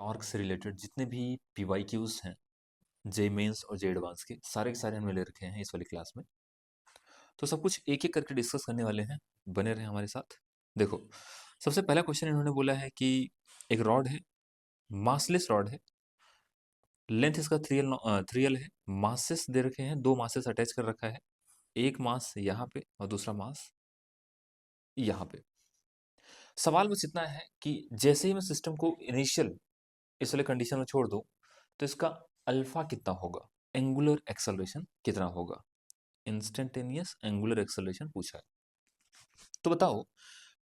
Torque से related जितने भी पीवाईक्यूज हैं, जे मेंस और जे एडवांस के सारे हमने ले रखे हैं इस वाली क्लास में। तो सब कुछ एक एक करके डिस्कस करने वाले हैं, बने रहे हमारे साथ। देखो, सबसे पहला क्वेश्चन इन्होंने बोला है कि एक रॉड है, मासलेस रॉड है, लेंथ इसका 3L है, मासेस दे रखे हैं, दो मासेस अटैच कर रखा है, एक मास यहाँ पे और दूसरा मास यहाँ पे। सवाल बस इतना है कि जैसे ही मैं सिस्टम को इनिशियल इस वाले कंडीशन में छोड़ दूं तो इसका अल्फा कितना होगा, एंगुलर एक्सेलरेशन कितना होगा। इंस्टेंटेनियस एंगुलर एक्सेलरेशन पूछा है। तो बताओ,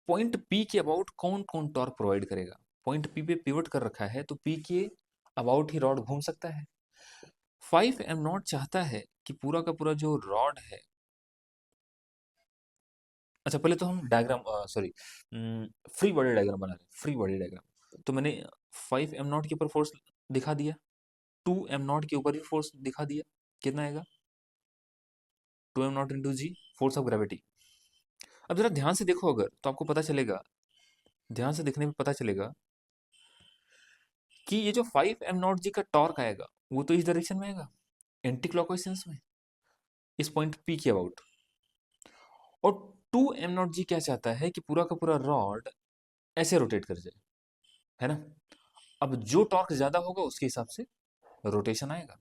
पॉइंट पी के अबाउट कौन कौन टॉर्क प्रोवाइड करेगा। पॉइंट पी पे पिवट कर रखा है तो पी के अबाउट ही रॉड घूम सकता है। 5m0 चाहता है कि पूरा का पूरा जो रॉड है, अच्छा पहले तो हम diagram, sorry, free body diagram बना रहे हैं, फ्री बॉडी डायग्राम। तो मैंने 5m0 के ऊपर फोर्स दिखा दिया, 2m0 के ऊपर भी फोर्स दिखा दिया, कितना आएगा 2m0 into G, force of gravity. अब जरा ध्यान से देखो अगर, तो आपको पता चलेगा, ध्यान से देखने में पता चलेगा कि ये जो 5m0 जी का टॉर्क आएगा वो तो इस डायरेक्शन में आएगा, एंटी क्लॉकवाइज सेंस में, इस पॉइंट पी के अबाउट। और 2m0 जी क्या चाहता है कि पूरा का पूरा रॉड ऐसे रोटेट कर जाए, है ना। अब जो टॉर्क ज्यादा होगा उसके हिसाब से रोटेशन आएगा।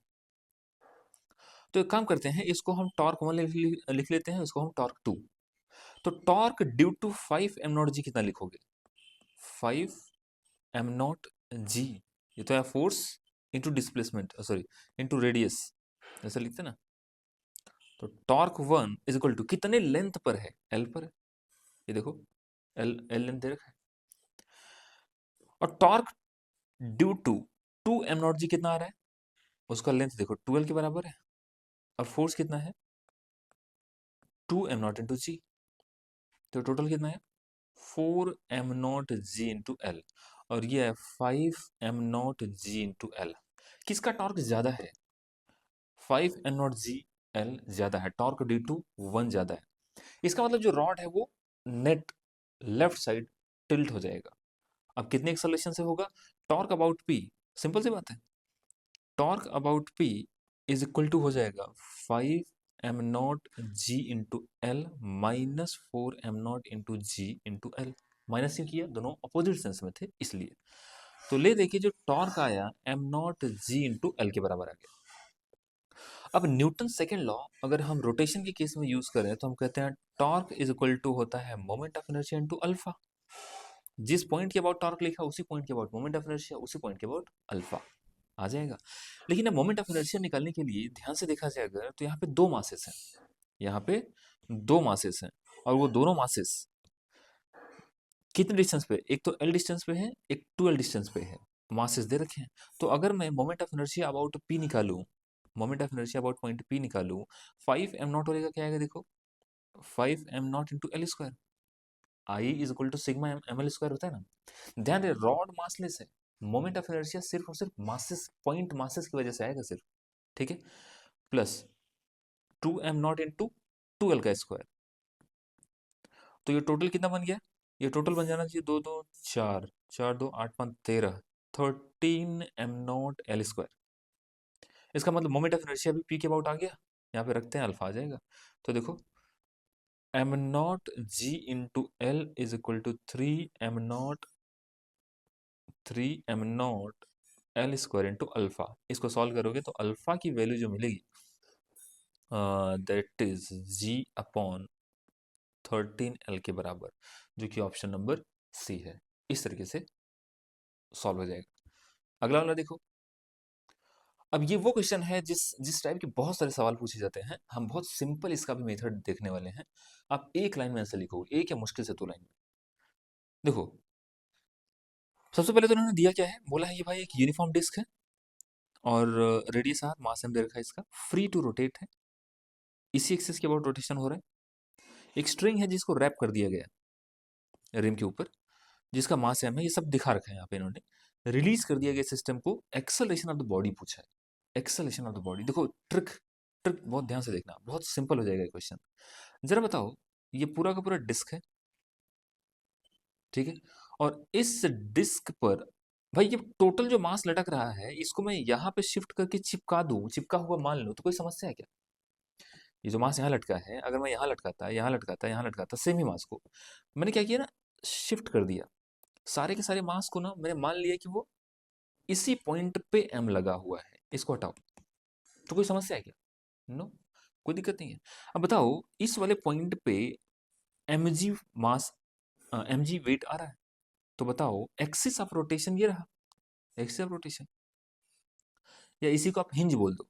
तो एक काम करते हैं, इसको हम टॉर्क 1 लिख लेते हैं, इसको हम टॉर्क 2। तो टॉर्क ड्यू टू 5m0 जी कितना लिखोगे, 5m0 जी, ये तो है force into displacement, sorry into radius, ऐसा लिखते हैं ना। तो टॉर्क 1 इज इक्वल टू कितने लेंथ पर है, एल पर है, ये देखो एल एल लेंथ दे रखा है। और टॉर्क ड्यू टू 2m0 जी कितना आ रहा है, उसका लेंथ देखो 12 के बराबर है। और फोर्स कितना है 2m0 इंटू जी, तो टोटल कितना है 4m0 जी इंटू एल, और ये है 5m0 जी इंटू एल। किसका टॉर्क ज्यादा है, 5m0 जी एल ज्यादा है, टॉर्क डी टू 1 ज्यादा है। इसका मतलब जो रॉड है वो नेट लेफ्ट साइड टिल्ट हो जाएगा। अब कितने एक्सेलरेशन से होगा, टॉर्क अबाउट पी, सिंपल सी बात है, torque about P is equal to हो जाएगा 5m0 g into L minus 4m0 into g into L. Minus क्यों किया, दोनों अपोजिट सेंस में थे इसलिए। तो ले देखिए जो टॉर्क आया m0 जी इंटू एल के बराबर आ गया। अब न्यूटन सेकेंड लॉ अगर हम रोटेशन के केस में यूज करें तो हम कहते हैं टॉर्क इज इक्वल टू होता है moment of inertia into alpha. जिस पॉइंट के अबाउट टॉर्क लिखा उसी पॉइंट के अबाउट मोमेंट ऑफ इनर्शिया, उसी पॉइंट के अबाउट अल्फा आ जाएगा। लेकिन अब मोमेंट ऑफ इनर्शिया निकालने के लिए ध्यान से देखा जाए अगर, तो यहाँ पे दो मासेस हैं, यहाँ पे दो मासेस हैं, और वो दोनों मासेस कितने डिस्टेंस पे, एक तो एल डिस्टेंस पे है, एक 2L डिस्टेंस पे है, मासेस दे रखे हैं। तो अगर मैं moment of inertia about P निकालूं, moment of inertia about point P निकालूं, 5m0 होगा, क्या आएगा देखो 5m0 into L square, I is equal to sigma m L square होता है ना। ध्यान रहे रॉड मासलेस है, मोमेंट ऑफ इनर्शिया सिर्फ और सिर्फ मासेस, पॉइंट मासेस की वजह से आएगा सिर्फ, ठीक है। प्लस 2m0 इंटू 2L का स्क्वायर, तो ये टोटल कितना बन गया, ये टोटल बन जाना चाहिए दो दो चार, चार दो आठ पाँच 13, 13m0 L स्क्वायर। इसका मतलब मोमेंट ऑफ इनर्शिया भी पी के अबाउट आ गया, यहाँ पे रखते हैं अल्फा आ जाएगा। तो देखो m0 g into L is equal to 3m0 L square into alpha. इसको सॉल्व करोगे तो अल्फा की वैल्यू जो मिलेगी that is g upon 13L के बराबर, जो कि ऑप्शन नंबर सी है। इस तरीके से सॉल्व हो जाएगा। अगला वाला देखो, अब ये वो क्वेश्चन है जिस टाइप के बहुत सारे सवाल पूछे जाते हैं, हम बहुत सिंपल इसका भी मेथड देखने वाले हैं। आप एक लाइन में आंसर लिखोगे, एक या मुश्किल से 2 लाइन में। देखो सबसे पहले तो उन्होंने दिया क्या है, बोला है ये भाई एक यूनिफॉर्म डिस्क है और रेडियस आर, मास एम दे रखा है इसका, फ्री टू रोटेट है, इसी एक्सिस के अबाउट रोटेशन हो रहा है। एक स्ट्रिंग है जिसको रैप कर दिया गया रिम के ऊपर, जिसका मास एम है, ये सब दिखा रखा है यहाँ पे इन्होंने। रिलीज कर दिया गया सिस्टम को, एक्सेलरेशन ऑफ द बॉडी पूछा है, एक्सेलरेशन ऑफ द बॉडी। देखो ट्रिक, ट्रिक बहुत ध्यान से देखना, बहुत सिंपल हो जाएगा क्वेश्चन। जरा बताओ, ये पूरा का पूरा डिस्क है, ठीक है, और इस डिस्क पर भाई ये टोटल जो मास लटक रहा है इसको मैं यहाँ पे शिफ्ट करके चिपका दूं, चिपका हुआ मान लूं, तो कोई समस्या है क्या? ये जो मास यहाँ लटका है, अगर मैं यहाँ लटकाता, यहाँ लटकाता, यहाँ लटकाता, सेम ही मास को मैंने क्या किया ना, शिफ्ट कर दिया। सारे के सारे मास को ना मैंने मान लिया कि वो इसी पॉइंट पे एम लगा हुआ है, इसको हटाओ। तो कोई समस्या है क्या? नो, कोई दिक्कत नहीं है। अब बताओ इस वाले पॉइंट पे mg मास, mg वेट आ रहा है, तो बताओ एक्सिस ऑफ रोटेशन ये रहा, एक्सिस ऑफ रोटेशन, या इसी को आप हिंज बोल दो,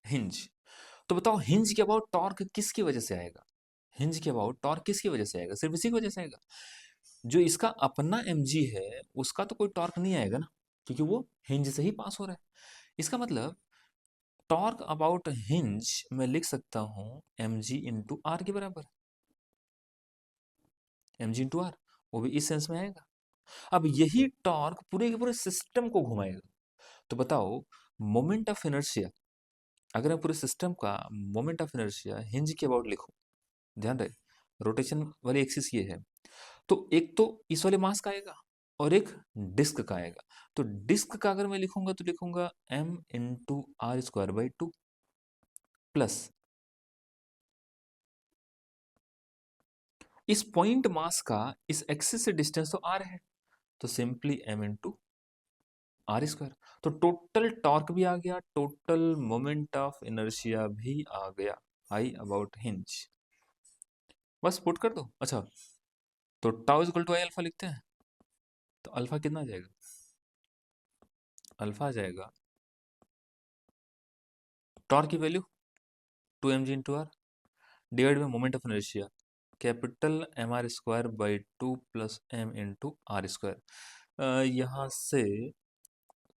हिंज। तो बताओ हिंज के अबाउट टॉर्क किसकी वजह से आएगा? हिंज के अबाउट टॉर्क किसकी वजह से आएगा? सिर्फ इसी की वजह से आएगा। जो इसका अपना mg है उसका तो कोई टॉर्क नहीं आएगा ना, क्योंकि वो हिंज से ही पास हो रहा है। इसका मतलब टॉर्क अबाउट हिंज मैं लिख सकता हूं mg इंटू आर के बराबर, mg इंटू आर, वो भी इस सेंस में आएगा। अब यही टॉर्क पूरे के पूरे सिस्टम को घुमाएगा। तो बताओ मोमेंट ऑफ इनर्शिया, अगर मैं पूरे सिस्टम का मोमेंट ऑफ इनर्शिया हिंज के अबाउट लिखूं, ध्यान रहे रोटेशन वाली एक्सिस ये है, तो एक तो इस वाले मास का आएगा और एक डिस्क का आएगा। तो डिस्क का अगर मैं लिखूंगा तो लिखूंगा m into are square by 2 plus इस पॉइंट मास का इस एक्सिस से डिस्टेंस तो r है, तो simply m into are square. तो टोटल टॉर्क भी आ गया, टोटल मोमेंट ऑफ इनर्शिया भी आ गया, आई अबाउट हिंज। बस पुट कर दो। अच्छा, तो tau equal to I alpha लिखते हैं, तो अल्फा कितना आ जाएगा? अल्फा आ जाएगा टॉर्क की value 2mg into R divide by moment of inertia capital M are square by 2 plus M into are square. यहाँ से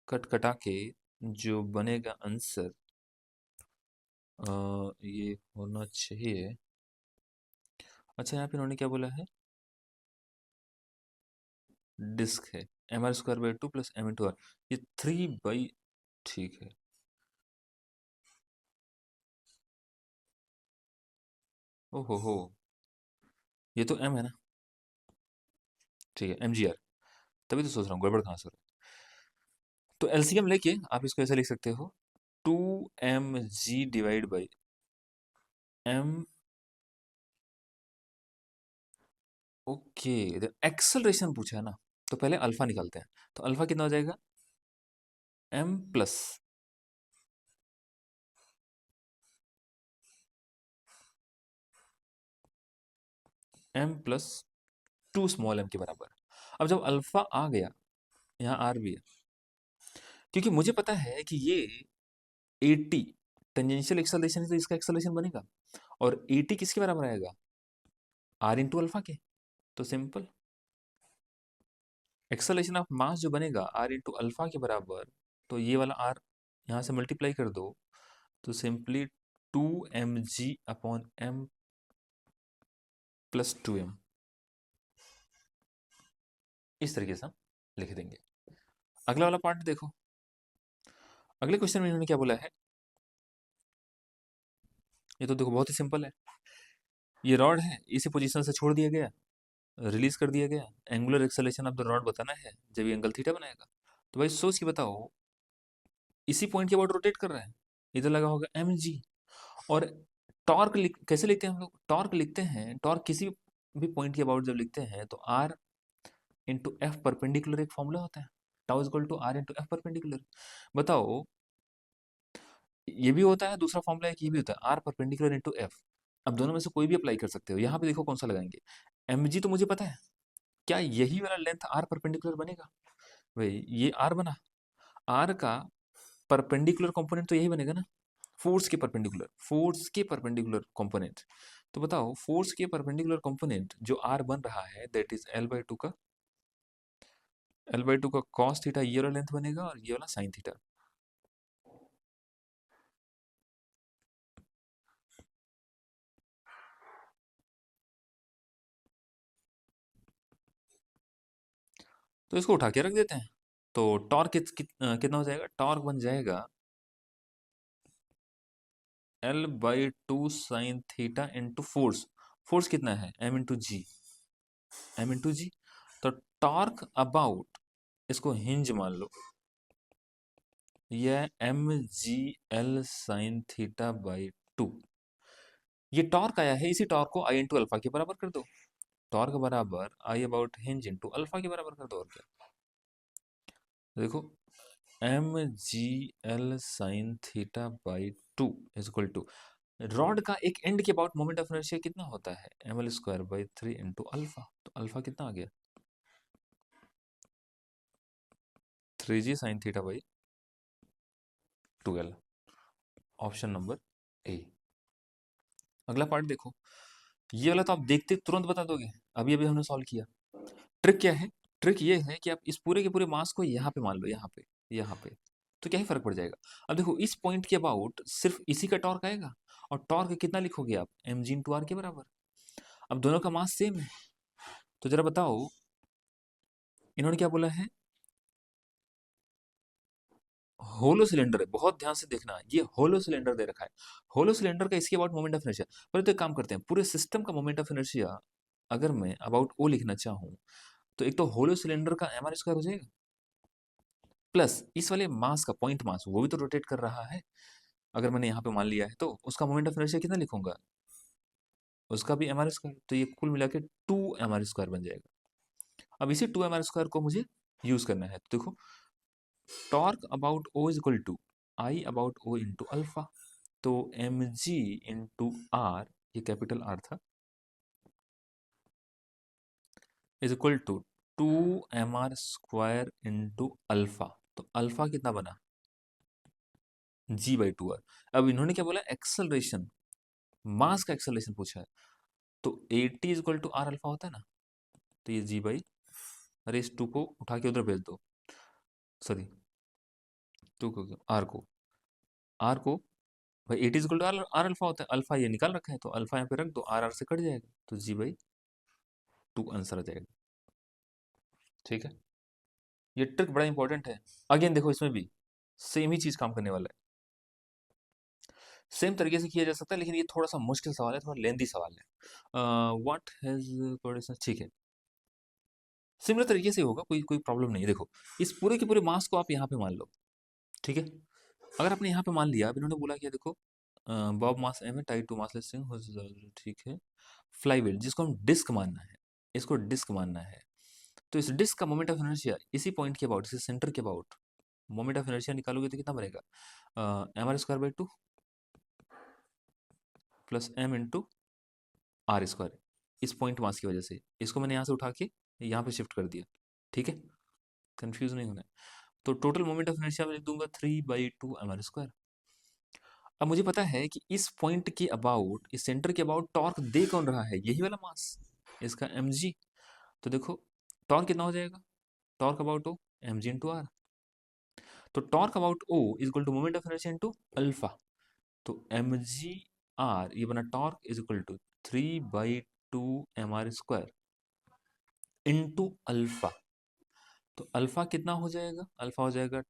कट कटा के जो बनेगा आंसर ये होना चाहिए। अच्छा, यहाँ पे इन्होंने क्या बोला है? डिस्क है M R square by 2 plus M into R, ये 3 बाई, ठीक है। ओहो हो, ये तो एम है ना, ठीक है, एम जी आर। तभी तो सोच रहा हूँ गड़बड़ कहाँ से हो रहा है। तो एलसीएम लेके आप इसको ऐसे लिख सकते हो, 2mg divide by M. Okay, acceleration पूछा है ना, तो पहले अल्फा निकालते हैं। तो अल्फा कितना हो जाएगा? M plus M plus 2 small M के बराबर। अब जब अल्फा आ गया, यहाँ आर भी है, क्योंकि मुझे पता है कि ये 80 टेंजेंशियल एक्सेलरेशन है, तो इसका एक्सेलरेशन बनेगा, और 80 किसके बराबर आएगा? आर इंटू अल्फा के। तो सिंपल एक्सेलरेशन ऑफ मास जो बनेगा आर इंटू अल्फा के बराबर, तो ये वाला आर यहाँ से मल्टीप्लाई कर दो, तो simply 2mg upon M plus 2m, इस तरीके से हम लिख देंगे। अगला वाला पार्ट देखो, अगले क्वेश्चन में इन्होंने क्या बोला है? ये तो देखो बहुत ही सिंपल है। ये रॉड है, इसी पोजीशन से छोड़ दिया गया, रिलीज कर दिया गया, angular acceleration of the rod बताना है जब ये एंगल थीटा बनाएगा। तो भाई सोच के बताओ, इसी पॉइंट के अबाउट रोटेट कर रहा है, इधर लगा होगा mg। और टॉर्क कैसे लिखते हैं हम लोग? टॉर्क लिखते हैं, टॉर्क किसी भी पॉइंट के अबाउट जब लिखते हैं तो आर इंटू एफ परपेंडिकुलर एक फॉर्मूला होता है, tau is equal to R into F perpendicular. बताओ ये भी होता है, दूसरा फॉर्मूला है कि ये भी होता है आर परपेंडिकुलर इंटू एफ। अब दोनों में से कोई भी अप्लाई कर सकते हो, यहाँ पे देखो कौन सा लगाएंगे। mg तो मुझे पता है, क्या यही वाला लेंथ आर परपेंडिकुलर बनेगा? भाई ये आर बना, आर का परपेंडिकुलर कंपोनेंट तो यही बनेगा ना, फोर्स के परपेंडिकुलर, फोर्स के परपेंडिकुलर कंपोनेंट। तो बताओ फोर्स के परपेंडिकुलर कंपोनेंट जो आर बन रहा है दैट इज L/2 का, L/2 का कॉस थीटा ये वाला लेंथ बनेगा और ये वाला साइन थीटा। तो इसको उठा के रख देते हैं, तो टॉर्क कितना हो जाएगा? टॉर्क बन जाएगा L/2 sine theta into force, force कितना है? m into G, M into G. तो टॉर्क अबाउट इसको हिंज मान लो, यह M G L sine theta by 2। ये टॉर्क आया है, इसी टॉर्क को आई इंटू अल्फा के बराबर कर दो। टॉर्क बराबर I about hinge into alpha के बराबर कर दो, और क्या। देखो M G L sine theta by 2 is equal to rod का एक एंड के अबाउट मोमेंट ऑफ इनर्शिया कितना होता है, M L square by 3 into alpha. तो अल्फा कितना आ गया, 3g sine theta by 12। Option number A. अगला पार्ट देखो, ये वाला तो आप देखते तुरंत बता दोगे, अभी अभी हमने सॉल्व किया। ट्रिक क्या है, ट्रिक ये है कि आप इस पूरे के पूरे मास को यहाँ पे मान लो, यहाँ पे, यहाँ पे, तो क्या ही फर्क पड़ जाएगा। अब देखो इस पॉइंट के अबाउट सिर्फ इसी का टॉर्क आएगा, और टॉर्क कितना लिखोगे आप, एम जी इंटू आर के बराबर। अब दोनों का मास सेम है, तो जरा बताओ इन्होंने क्या बोला है, होलो सिलेंडर है, बहुत ध्यान से देखना, ये होलो सिलेंडर दे रखा है। होलो सिलेंडर का इसके अबाउट मोमेंट ऑफ इनर्शिया, पर तो एक काम करते हैं, पूरे सिस्टम का मोमेंट ऑफ इनर्शिया अगर मैं अबाउट ओ लिखना चाहूँ, तो एक तो होलो सिलेंडर का एम आर स्क्वायर हो जाएगा, प्लस इस वाले मास का पॉइंट मास वो भी तो रोटेट कर रहा है, अगर मैंने यहाँ पे मान लिया है, तो उसका मोमेंट ऑफ इनर्शिया कितना लिखूंगा, उसका भी एम आर स्क्वायर, तो ये कुल मिला के 2 mr² बन जाएगा। अब इसी 2 mr² को मुझे यूज करना है, तो देखो torque about O is equal to I about O into alpha, तो एम जी इंटू आर, ये कैपिटल आर था, is equal to 2 mr² into alpha. तो अल्फा कितना बना, g/2r। अब इन्होंने क्या बोला, एक्सेलरेशन, मास का एक्सेलरेशन पूछा है, तो 80 is equal to are alpha होता है ना, तो ये g/2 को उठा के उधर भेज दो, सॉरी 2 को, आर को भाई 80 is equal to are alpha होता है, अल्फा ये निकाल रखा है, तो अल्फा यहाँ पे रख दो, आर आर से कट जाएगा, तो g/2 आंसर आ जाएगा। ठीक है, ये ट्रिक बड़ा इंपॉर्टेंट है। अगेन देखो इसमें भी सेम ही चीज काम करने वाला है, सेम तरीके से किया जा सकता है, लेकिन ये थोड़ा सा मुश्किल सवाल है, थोड़ा लेंदी सवाल है। व्हाट हैज कोऑर्डिनेशन, ठीक है, सिमिलर तरीके से होगा, कोई कोई प्रॉब्लम नहीं है। देखो इस पूरे के पूरे मास को आप यहाँ पे मान लो, ठीक है। अगर आपने यहाँ पे मान लिया, अब इन्होंने बोला कि देखो बॉब मास एम है, टाइड टू मासलेस थिंग, ठीक है। फ्लाईव्हील जिसको हम डिस्क मानना है, इसको डिस्क मानना है, तो इस डिस्क का मोमेंट ऑफ इनर्शिया इसी पॉइंट के अबाउट, इसी सेंटर के अबाउट मोमेंट ऑफ इनर्शिया निकालोगे तो कितना बनेगा, mr² by 2 plus m into r²। इस पॉइंट मास की वजह से इसको मैंने यहाँ से उठा के यहाँ पे शिफ्ट कर दिया, ठीक है, कंफ्यूज नहीं होना है। तो टोटल मोमेंट ऑफ इनर्शिया मैं लिख दूंगा 3/2 mr²। अब मुझे पता है कि इस पॉइंट के अबाउट, इस सेंटर के अबाउट टॉर्क दे कौन रहा है, यही वाला मास, इसका mg। तो देखो टॉर्क कितना हो जाएगा, torque about O m ji into r, तो torque about O is equal to moment of inertia into alpha, तो एम जी आर ये बना torque is equal to 3/2 mr² into alpha. तो अल्फा कितना हो जाएगा, अल्फा हो जाएगा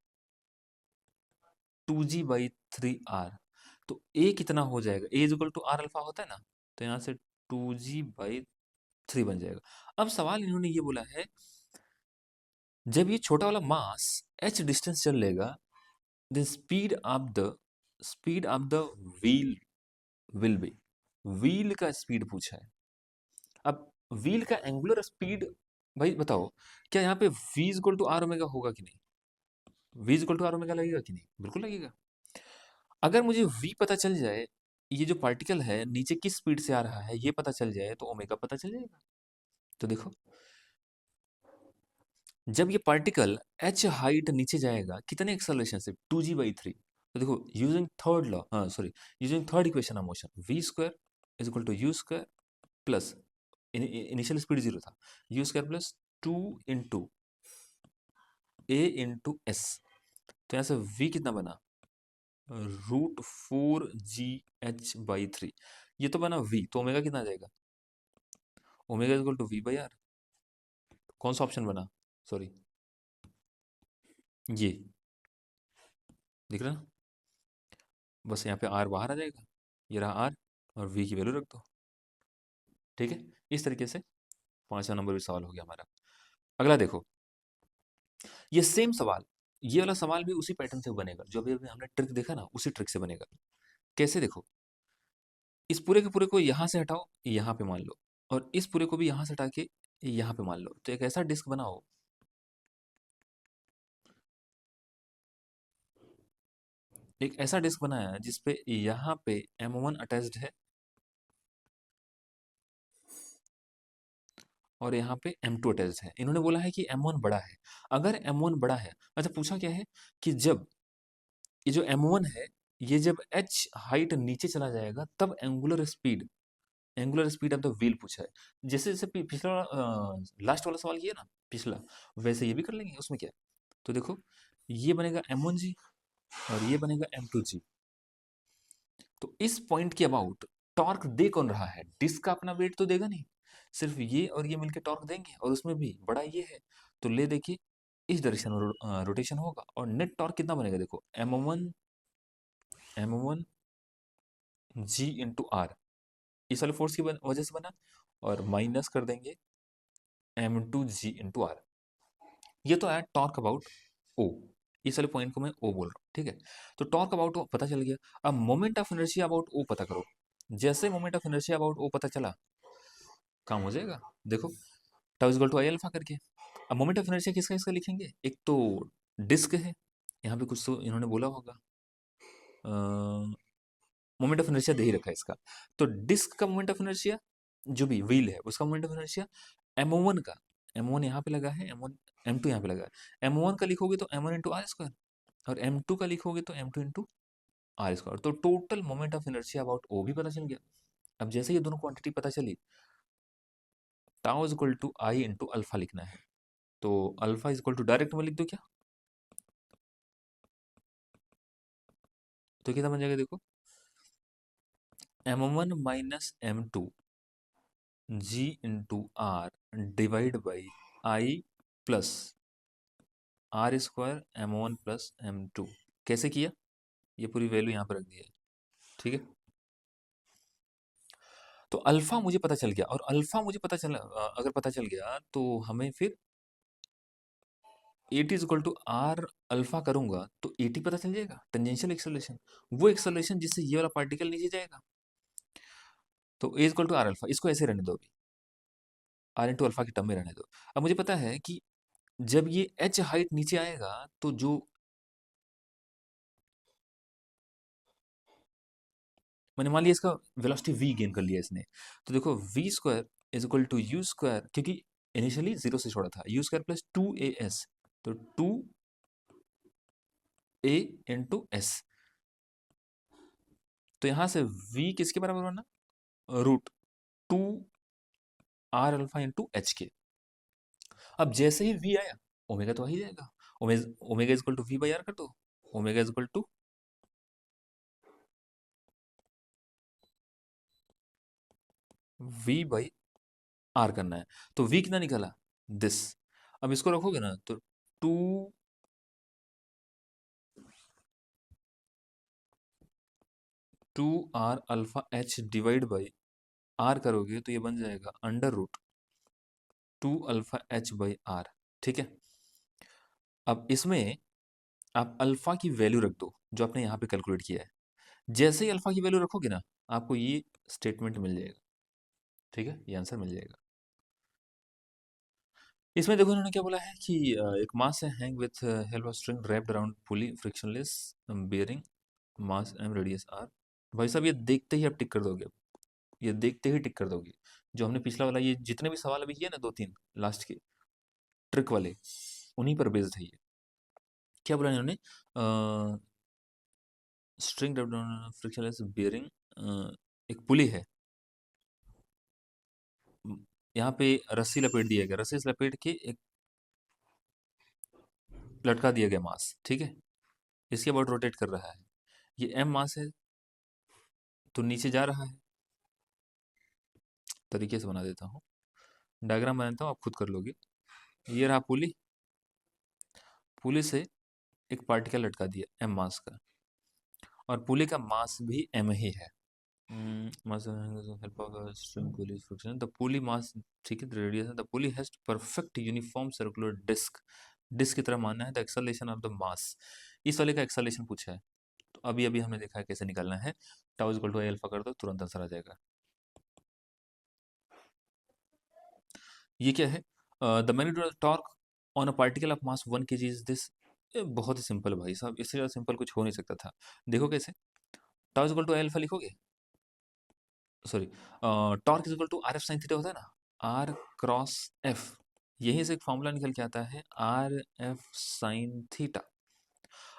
2g/3r। तो ए कितना हो जाएगा, a is equal to are alpha होता है ना, तो यहाँ से 2g/3 बन जाएगा। अब सवाल इन्होंने ये बोला है, जब ये छोटा वाला मास h डिस्टेंस चल लेगा, the speed of the wheel will be, wheel का स्पीड पूछा है। अब व्हील का एंगुलर स्पीड, भाई बताओ क्या यहाँ पे v equal to R omega होगा कि नहीं, v equal to R omega लगेगा कि नहीं, बिल्कुल लगेगा। अगर मुझे v पता चल जाए, ये जो पार्टिकल है नीचे किस स्पीड से आ रहा है ये पता चल जाए, तो ओमेगा पता चल जाएगा। तो देखो जब ये पार्टिकल h हाइट नीचे जाएगा कितने एक्सेलरेशन से, 2g/3, तो देखो यूजिंग थर्ड लॉ, हाँ sorry, using third equation of motion, v² is equal to u² plus, initial speed 0 था, u² plus 2 into A into S. तो यहाँ से v कितना बना, √4gh/3, ये तो बना v, तो ओमेगा कितना आ जाएगा, ओमेगा इक्वल टू v/r। कौन सा ऑप्शन बना, सॉरी ये दिख रहा ना, बस यहाँ पे r बाहर आ जाएगा, ये रहा r, और v की वैल्यू रख दो, ठीक है। इस तरीके से 5वां नंबर भी सवाल हो गया हमारा। अगला देखो, ये सेम सवाल, ये वाला सवाल भी उसी पैटर्न से बनेगा, जो अभी अभी हमने ट्रिक देखा ना, उसी ट्रिक से बनेगा। कैसे देखो, इस पूरे के पूरे को यहाँ से हटाओ, यहाँ पे मान लो, और इस पूरे को भी यहाँ से हटा के यहाँ पे मान लो, तो एक ऐसा डिस्क बनाओ, एक ऐसा डिस्क बनाया जिसपे यहाँ पे M1 अटैच्ड है और यहाँ पे M2 अटैच्ड है। इन्होंने बोला है कि M1 बड़ा है। अगर M1 बड़ा है, अच्छा पूछा क्या है कि जब ये जो M1 है, ये जब h हाइट नीचे चला जाएगा तब angular speed of the wheel पूछा है। जैसे जैसे पिछला लास्ट वाला सवाल किया ना पिछला, वैसे ये भी कर लेंगे, उसमें क्या है। तो देखो, ये बनेगा M1G और ये बनेगा M2G। तो इस पॉइंट के अबाउट टॉर्क दे कौन रहा है, डिस्क का अपना वेट तो देगा नहीं, सिर्फ ये और ये मिलके टॉर्क देंगे, और उसमें भी बड़ा ये है, तो ले देखिए इस डायरेक्शन में रोटेशन होगा, और नेट टॉर्क कितना बनेगा देखो, M1 G इंटू आर, इस वाले फोर्स की वजह से बना, और माइनस कर देंगे M2G इंटू आर। ये तो है टॉर्क अबाउट ओ, इस वाले पॉइंट को मैं ओ बोल रहा हूँ, ठीक है। तो टॉर्क अबाउट ओ पता चल गया। अब moment of inertia about O पता करो। जैसे moment of inertia about O पता चला, काम हो जाएगा। देखो, tau is equal to I alpha करके। अब मोमेंट ऑफ इनर्शिया किसका इसका लिखेंगे, एक तो डिस्क है, यहाँ पे कुछ तो इन्होंने बोला होगा, मोमेंट ऑफ इनर्शिया दे ही रखा है इसका। तो डिस्क का मोमेंट ऑफ इनर्शिया, जो भी व्हील है उसका मोमेंट ऑफ इनर्शिया, M1 का, M1 यहाँ पे लगा है, M2 यहाँ पे लगा है, M1 का लिखोगे तो M1 इंटू आर स्क्वायर, और M2 का लिखोगे तो M2 इंटू आर स्क्वायर। तो total moment of inertia about O भी पता चल गया। अब जैसे ये दोनों क्वांटिटी पता चली, tau is equal to I into alpha लिखना है, तो alpha is equal to direct में लिख दो क्या, तो कितना बन जाएगा देखो, M1 minus M2 G into R divide by I plus R square M1 plus M2। कैसे किया, ये पूरी वैल्यू यहाँ पर रख दी है, ठीक है। तो अल्फा मुझे पता चल गया, और अल्फा मुझे पता चला, अगर पता चल गया तो हमें फिर AT is equal to are alpha करूंगा तो AT पता चल जाएगा, टेंजेंशियल एक्सेलरेशन, वो एक्सेलरेशन जिससे ये वाला पार्टिकल नीचे जाएगा। तो A equal to are alpha, इसको ऐसे रहने दो, अभी आर इंटू अल्फा की टर्म में रहने दो। अब मुझे पता है कि जब ये h हाइट नीचे आएगा तो जो मैंने मान लिया इसका वेलोसिटी v गेन कर लिया इसने, तो देखो v square is equal to U square, क्योंकि इनिशियली जीरो से छोड़ा था, यू स्क्वायर प्लस 2as, तो 2a इंटू एस। तो यहां से v किसके बराबर बना, root 2 R alpha into H के। अब जैसे ही v आया, ओमेगा तो आ ही जाएगा, omega is equal to v by R कर दो, omega is equal to v by R करना है। तो v कितना निकला, दिस। अब इसको रखोगे ना तो 2 R alpha H divide by R करोगे तो ये बन जाएगा under root 2 alpha H by R, ठीक है। अब इसमें आप अल्फा की वैल्यू रख दो जो आपने यहाँ पे कैलकुलेट किया है। जैसे ही अल्फा की वैल्यू रखोगे ना, आपको ये स्टेटमेंट मिल जाएगा, ठीक है, ये आंसर मिल जाएगा। इसमें देखो इन्होंने क्या बोला है कि एक मास है hang with help of string wrapped around pulley frictionless bearing mass M radius R. भाई साहब ये देखते ही आप टिक कर दोगे, ये देखते ही टिक कर दोगे। जो हमने पिछला वाला, ये जितने भी सवाल अभी किए ना, दो तीन लास्ट के ट्रिक वाले, उन्हीं पर बेस्ड है ये। क्या बोला इन्होंने, स्ट्रिंग फ्रिक्शनलेस बेयरिंग, एक पुली है, यहाँ पे रस्सी लपेट दिया गया, रस्सी से लपेट के एक लटका दिया गया मास, ठीक है, इसके अबाउट रोटेट कर रहा है। ये एम मास है तो नीचे जा रहा है, तरीके से बना देता हूँ, डायग्राम बनाता हूँ, आप खुद कर लोगे। ये रहा पुली, पुली से एक पार्टिकल लटका दिया एम मास का, और पुली का मास भी एम ही है। Mass help of string pulley friction the pulley mass, ठीक है, radius the pulley has perfect uniform circular disc disc की तरह मानना है the acceleration of the mass, इस वाले का एक्सेलरेशन पूछा है। तो अभी अभी हमने देखा है कैसे निकालना है, tau is equal to I alpha कर दो, तुरंत आंसर आ जाएगा। ये क्या है, the magnitude of torque on a particle of mass 1 kg is this. बहुत ही सिंपल भाई साहब, इससे ज़्यादा सिंपल कुछ हो नहीं सकता था। देखो कैसे, tau is equal to I alpha लिखोगे, sorry, torque is equal to r F sine theta होता है ना, आर क्रॉस एफ, यहीं से एक फॉर्मूला निकल के आता है आर एफ साइन थीटा।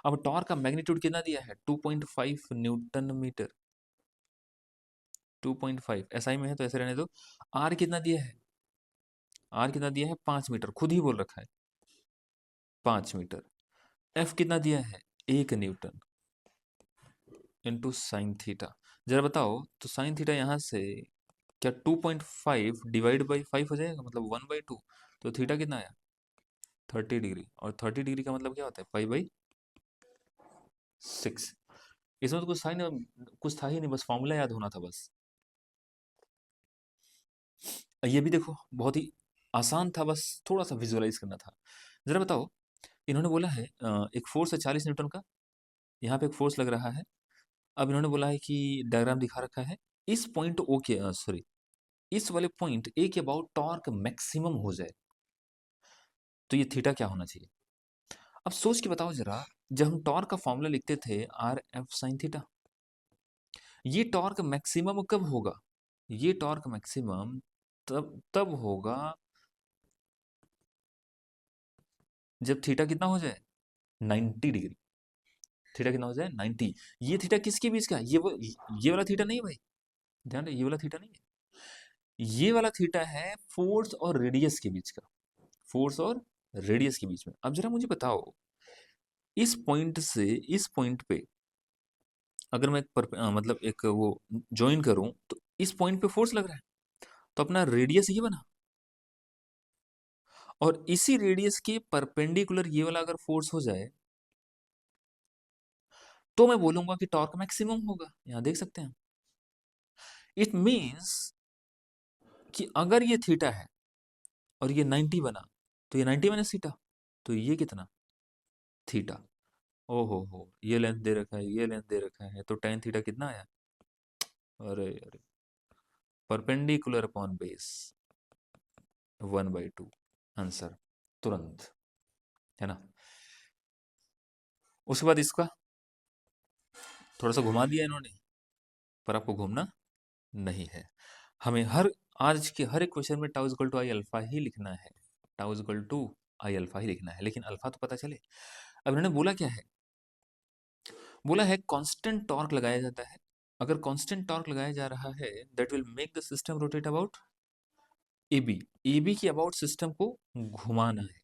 अब टॉर्क का मैग्नीट्यूड कितना दिया है, 2.5 न्यूटन मीटर, 2.5 एसआई में है तो ऐसे रहने दो। आर कितना दिया है, आर कितना दिया है, 5 मीटर, खुद ही बोल रखा है 5 मीटर। एफ कितना दिया है, 1 न्यूटन इंटू साइन थीटा। जरा बताओ तो साइन थीटा यहाँ से क्या 2.5 डिवाइड बाई 5 हो जाएगा, मतलब 1/2, तो थीटा कितना आया, 30 डिग्री, और 30 डिग्री का मतलब क्या होता है, पाई/6। इसमें तो कुछ साइन कुछ था ही नहीं, बस फॉर्मूला याद होना था बस। ये भी देखो बहुत ही आसान था, बस थोड़ा सा विजुअलाइज करना था। जरा बताओ, इन्होंने बोला है एक फोर्स है 40 न्यूटन का, यहाँ पे एक फोर्स लग रहा है। अब इन्होंने बोला है कि डायग्राम दिखा रखा है, इस पॉइंट ओ के सॉरी इस वाले पॉइंट ए के अबाउट टॉर्क मैक्सिमम हो जाए तो ये थीटा क्या होना चाहिए। अब सोच के बताओ जरा, जब हम टॉर्क का फॉर्मूला लिखते थे आर एफ साइन थीटा, ये टॉर्क मैक्सिमम कब होगा, ये टॉर्क मैक्सिमम तब तब होगा जब थीटा कितना हो जाए, 90 डिग्री। थीटा कितना हो जाए, 90। ये थीटा किसके बीच का, ये वाला थीटा नहीं है भाई, ध्यान रहे, ये वाला थीटा नहीं है, ये वाला थीटा है फोर्स और रेडियस के बीच का, फोर्स और रेडियस के बीच में। अब जरा मुझे बताओ, इस पॉइंट से इस पॉइंट पे अगर मैं मतलब एक वो ज्वाइन करूं तो इस पॉइंट पे फोर्स लग रहा है, तो अपना रेडियस ये बना, और इसी रेडियस के परपेंडिकुलर ये वाला अगर फोर्स हो जाए तो मैं बोलूंगा कि टॉर्क मैक्सिमम होगा। यहां देख सकते हैं, इट मींस कि अगर ये थीटा है और ये 90 बना, तो ये 90 माइनस थीटा, तो ये कितना, थीटा। ओ हो, ये लेंथ दे रखा है, ये लेंथ दे रखा है, तो टेन थीटा कितना आया, अरे अरे, परपेंडिकुलर अपॉन बेस 1/2, आंसर तुरंत, है ना। उसके बाद इसका थोड़ा सा घुमा दिया इन्होंने, पर आपको घूमना नहीं है। हमें आज के हर एक क्वेश्चन में tau equal to I alpha ही लिखना है, tau equal to I alpha ही लिखना है, लेकिन अल्फा तो पता चले। अब इन्होंने बोला क्या है, बोला है कांस्टेंट टॉर्क लगाया जाता है। अगर कांस्टेंट टॉर्क लगाया जा रहा है that will make the system rotate about AB, AB की अबाउट सिस्टम को घुमाना है।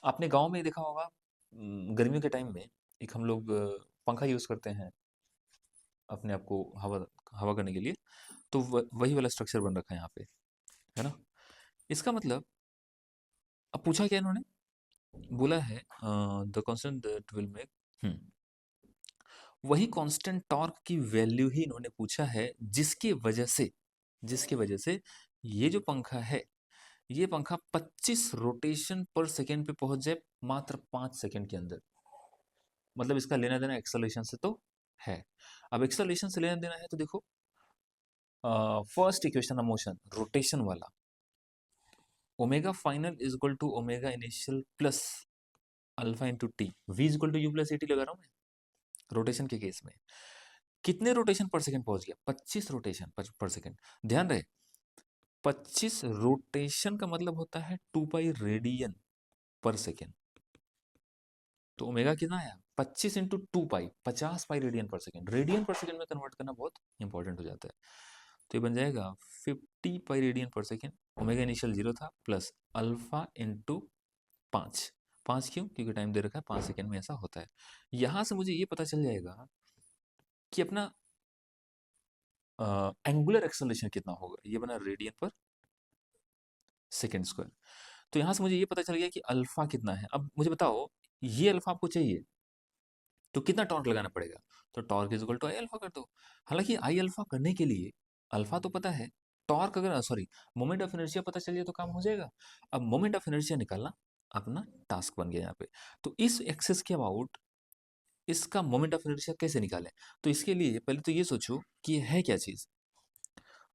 आपने गांव में देखा होगा, गर्मियों के टाइम में एक हम लोग पंखा यूज करते हैं अपने आप को हवा हवा करने के लिए, तो वही वाला स्ट्रक्चर बन रखा है यहाँ पे, है ना। इसका मतलब, अब पूछा क्या इन्होंने, बोला है the constant that will make, वही कांस्टेंट टॉर्क की वैल्यू ही इन्होंने पूछा है जिसके वजह से ये जो पंखा है, ये पंखा 25 रोटेशन पर सेकेंड पे पहुंच जाए मात्र 5 सेकेंड के अंदर। मतलब इसका लेना देना एक्सेलरेशन से तो है। अब एक्सेलरेशन से लेना देना है तो देखो, first equation of motion rotation वाला, omega final is equal to omega initial plus alpha into t, v is equal to u plus a t लगा रहा हूं मैं रोटेशन के केस में। कितने रोटेशन पर सेकंड पहुंच गया, 25 रोटेशन पर सेकंड। ध्यान रहे, 25 रोटेशन का मतलब होता है 2 पाई रेडियन पर सेकेंड। तो ओमेगा कितना आया, 25 इंटू 2 पाई, 50 पाई रेडियन पर सेकेंड। रेडियन पर सेकेंड में कन्वर्ट करना बहुत इंपॉर्टेंट हो जाता है, तो ये बन जाएगा 50 पाई रेडियन पर सेकेंड। ओमेगा इनिशियल 0 था, प्लस अल्फा इंटू 5। 5 क्यों, क्योंकि टाइम दे रखा है 5 सेकेंड में ऐसा होता है। यहां से मुझे ये पता चल जाएगा कि अपना एंगुलर एक्सेलरेशन कितना होगा, ये बना रेडियन पर सेकेंड स्क्वायर। तो यहां से मुझे ये पता चल गया कि अल्फा कितना है। अब मुझे बताओ, ये अल्फा आपको चाहिए तो कितना टॉर्क लगाना पड़ेगा, तो torque is equal to I alpha कर दो। हालांकि आई अल्फा करने के लिए अल्फा तो पता है, टॉर्क अगर सॉरी मोमेंट ऑफ इनर्शिया पता चल जाए तो काम हो जाएगा। अब मोमेंट ऑफ इनर्शिया निकालना, अपना टास्क बन गया यहाँ पे। तो इस एक्सिस के अबाउट इसका मोमेंट ऑफ इनर्शिया कैसे निकालें? तो इसके लिए पहले तो ये सोचो कि ये है क्या चीज़।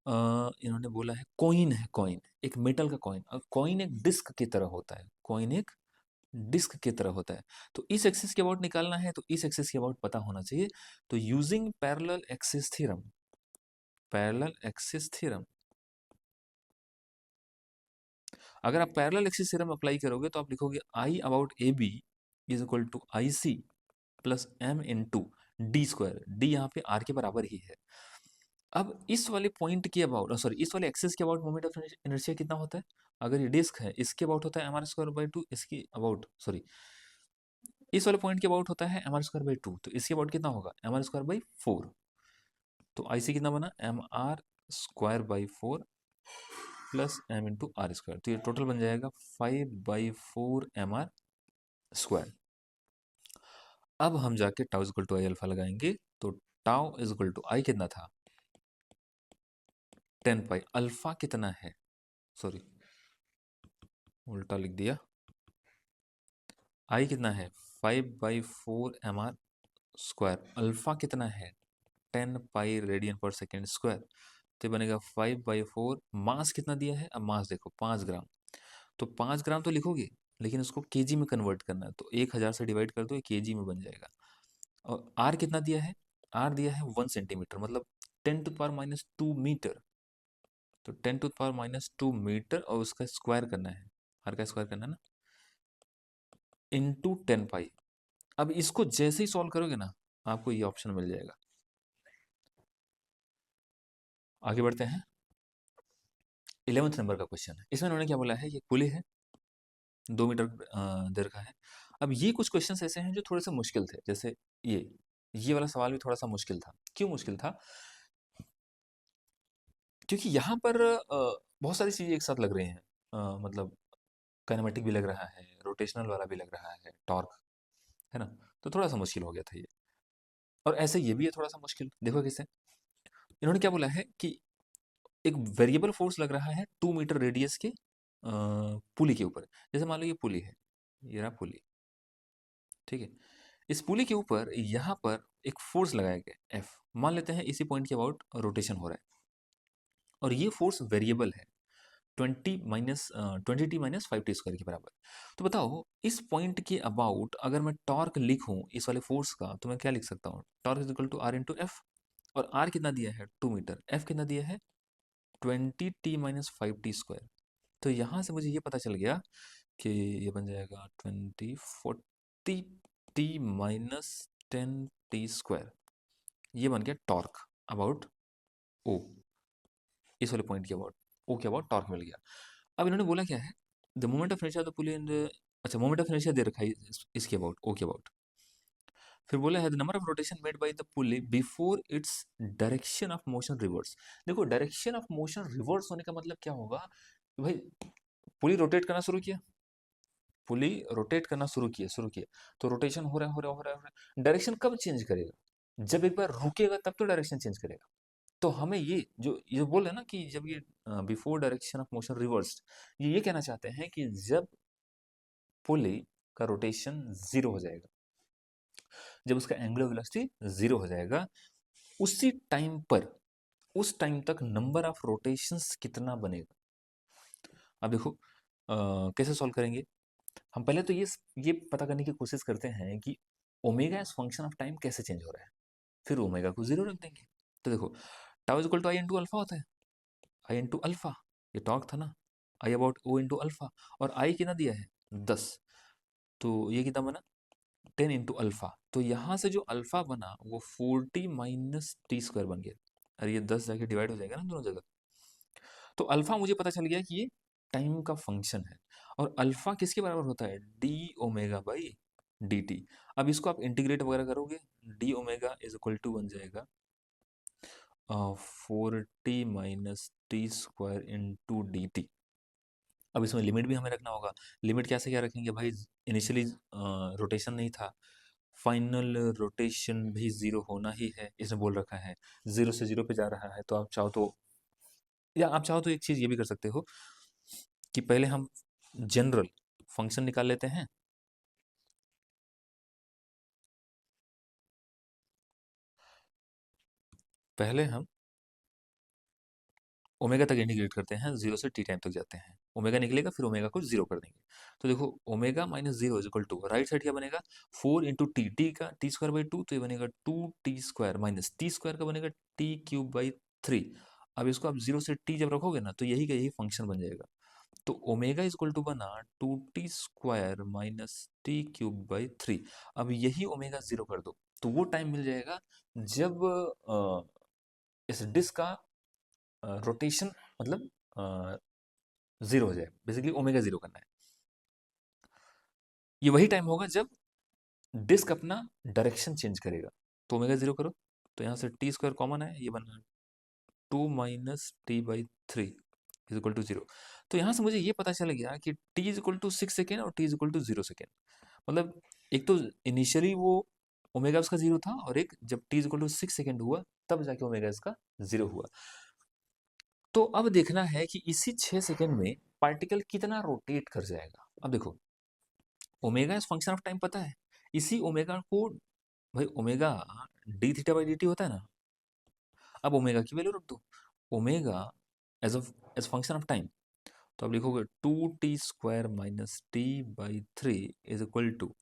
इन्होंने बोला है कॉइन है, कॉइन एक मेटल का कॉइन, और कॉइन एक डिस्क की तरह होता है, कॉइन एक डिस्क की तरह होता है। तो इस एक्सिस के अबाउट निकालना है तो इस एक्सिस के अबाउट पता होना चाहिए। तो using parallel axis theorem, parallel axis theorem, अगर आप पैरेलल एक्सिस थ्योरम अप्लाई करोगे तो आप लिखोगे I about A B is equal to I C plus M into D square, D यहाँ पे आर के बराबर ही है। अब इस वाले पॉइंट के अबाउट, सॉरी इस वाले एक्सिस के अबाउट मोमेंट ऑफ इनर्शिया कितना होता है? अगर ये डिस्क है इसके अबाउट होता है M R square by two, इसके अबाउट सॉरी इस वाले पॉइंट के अबाउट होता है M R square by two, तो इसके अबाउट कितना होगा? M are square by four. तो आई सी कितना बना? M are square by four plus M into are square, तो ये टोटल बन जाएगा 5/4 एम आर स्क्वायर। अब हम जाके tau is equal to I alpha लगाएंगे, तो टाउ इजक्वल टू आई कितना था? 10 पाई। अल्फा कितना है? सॉरी उल्टा लिख दिया। आई कितना है? 5/4 एम आर स्क्वायर। अल्फा कितना है? 10 पाई रेडियन पर सेकेंड स्क्वायर। तो ये बनेगा 5/4। मास कितना दिया है? अब मास देखो 5 ग्राम। तो 5 ग्राम तो लिखोगे, लेकिन उसको केजी में कन्वर्ट करना है, तो 1000 से डिवाइड कर दो, ये केजी में बन जाएगा। और आर कितना दिया है? आर दिया है 1 सेंटीमीटर, मतलब 10⁻²मीटर। तो 10⁻²मीटर और उसका स्क्वायर करना है, आर का स्क्वायर करना है ना, इंटू 10 पाई। अब इसको जैसे ही सॉल्व करोगे ना, आपको ये ऑप्शन मिल जाएगा। आगे बढ़ते हैं। 11वें नंबर का क्वेश्चन है। इसमें उन्होंने क्या बोला है? ये पुली है, 2 मीटर देर का है। अब ये कुछ क्वेश्चंस ऐसे हैं जो थोड़े से मुश्किल थे, जैसे ये वाला सवाल भी थोड़ा सा मुश्किल था। क्यों मुश्किल था? क्योंकि यहाँ पर बहुत सारी चीज़ें एक साथ लग रही हैं। मतलब काइनेमेटिक भी लग रहा है, रोटेशनल वाला भी लग रहा है, टॉर्क, है ना? तो थोड़ा सा मुश्किल हो गया था ये। और ऐसे ये भी है थोड़ा सा मुश्किल, देखो कैसे। इन्होंने क्या बोला है कि एक वेरिएबल फोर्स लग रहा है 2 मीटर रेडियस के पुली के ऊपर। जैसे मान लो ये पुली है, ये रहा पुली, ठीक है। इस पुली के ऊपर यहाँ पर एक फोर्स लगाया गया एफ, मान लेते हैं इसी पॉइंट के अबाउट रोटेशन हो रहा है, और ये फोर्स वेरिएबल है 20t-5t² के बराबर। तो बताओ इस पॉइंट के अबाउट अगर मैं टॉर्क लिखूं इस वाले फोर्स का, तो मैं क्या लिख सकता हूँ? Torque is equal to R into F. और आर कितना दिया है? 2 मीटर। एफ कितना दिया है? 20t-5t²। तो यहाँ से मुझे ये पता चल गया कि ये बन जाएगा 20 40t-10t²। ये बन गया टॉर्क अबाउट ओ, इस वाले पॉइंट के अबाउट ओ के अबाउट टॉर्क मिल गया। अब इन्होंने बोला क्या है? The moment of inertia of the pulley in the, अच्छा मोमेंट ऑफ इनर्शिया दे रखा है इसके अबाउट ओ के अबाउट। फिर बोला है the number of rotation made by the pulley before its direction of motion reverse. देखो डायरेक्शन ऑफ मोशन रिवर्स होने का मतलब क्या होगा? भाई पुली रोटेट करना शुरू किया, पुली रोटेट करना शुरू किया, तो रोटेशन हो रहा है, डायरेक्शन कब चेंज करेगा? जब एक बार रुकेगा तब तो डायरेक्शन चेंज करेगा। तो हमें ये बोल रहे हैं ना कि जब ये before direction of motion reversed, ये कहना चाहते हैं कि जब पुली का रोटेशन जीरो हो जाएगा, जब उसका एंगुलर वेलोसिटी जीरो हो जाएगा, उसी टाइम पर, उस टाइम तक नंबर ऑफ रोटेशंस कितना बनेगा? अब देखो कैसे सॉल्व करेंगे। हम पहले तो ये पता करने की कोशिश करते हैं कि omega as function of time कैसे चेंज हो रहा है, फिर ओमेगा को जीरो रख देंगे। तो देखो tau is equal to I into alpha होता है, आई इंटू अल्फा, ये टॉर्क था ना, I about O into alpha. और आई कितना दिया है? 10। तो ये कितना बना? 10 इंटू अल्फा। तो यहाँ से जो अल्फा बना वो 40 - t² बन गया। अरे ये 10 जाके डिवाइड हो जाएगा ना दोनों जगह। तो अल्फा मुझे पता चल गया कि ये टाइम का फंक्शन है, और अल्फा किसके बराबर होता है? D omega by D T. अब इसको आप इंटीग्रेट वगैरह करोगे, D omega is equal to बन जाएगा 40 - t² इंटू डी टी। अब इसमें लिमिट भी हमें रखना होगा। लिमिट कैसे क्या रखेंगे भाई? इनिशियली रोटेशन नहीं था, फाइनल रोटेशन भी जीरो होना ही है, इसने बोल रखा है। जीरो से जीरो पे जा रहा है, तो आप चाहो तो, या आप चाहो तो एक चीज़ ये भी कर सकते हो कि पहले हम जनरल फंक्शन निकाल लेते हैं। पहले हम ओमेगा तक इंटीग्रेट करते हैं, जीरो से टी टाइम तक जाते हैं, ओमेगा निकलेगा, फिर ओमेगा को जीरो कर देंगे। तो देखो omega minus zero is equal to, right side क्या बनेगा, 4 इंटू टी का टी स्क्वायर बाई टू, तो ये बनेगा 2t² माइनस टी स्क्वायर का बनेगा t³ बाई 3। अब इसको आप जीरो से टी जब रखोगे ना, तो यही का यही फंक्शन बन जाएगा। तो ओमेगा इज इक्वल टू बना 2t² माइनस t³ बाई 3। अब यही ओमेगा जीरो कर दो, तो वो टाइम मिल जाएगा जब इस डिस्क का रोटेशन मतलब जीरो हो जाए, बेसिकली ओमेगा जीरो करना है। ये वही टाइम होगा जब डिस्क अपना डायरेक्शन चेंज करेगा। तो ओमेगा जीरो करो, तो यहाँ से टी स्क्वायर कॉमन है, ये बना 2 - t/3 is equal to zero. तो यहाँ से मुझे ये पता चल गया कि t is equal to 6 second और t is equal to 0 second. मतलब एक तो इनिशियली वो ओमेगा उसका जीरो था, और एक जब t is equal to 6 second हुआ तब जाके ओमेगा इसका जीरो हुआ। तो अब देखना है कि इसी 6 सेकेंड में पार्टिकल कितना रोटेट कर जाएगा। अब देखो omega is function of time पता है, इसी ओमेगा को, भाई ओमेगा d θ/dt होता है ना, अब ओमेगा की वैल्यू रख दो, omega as function of time. तो अब लिखोगे 2t² minus t/3 is equal to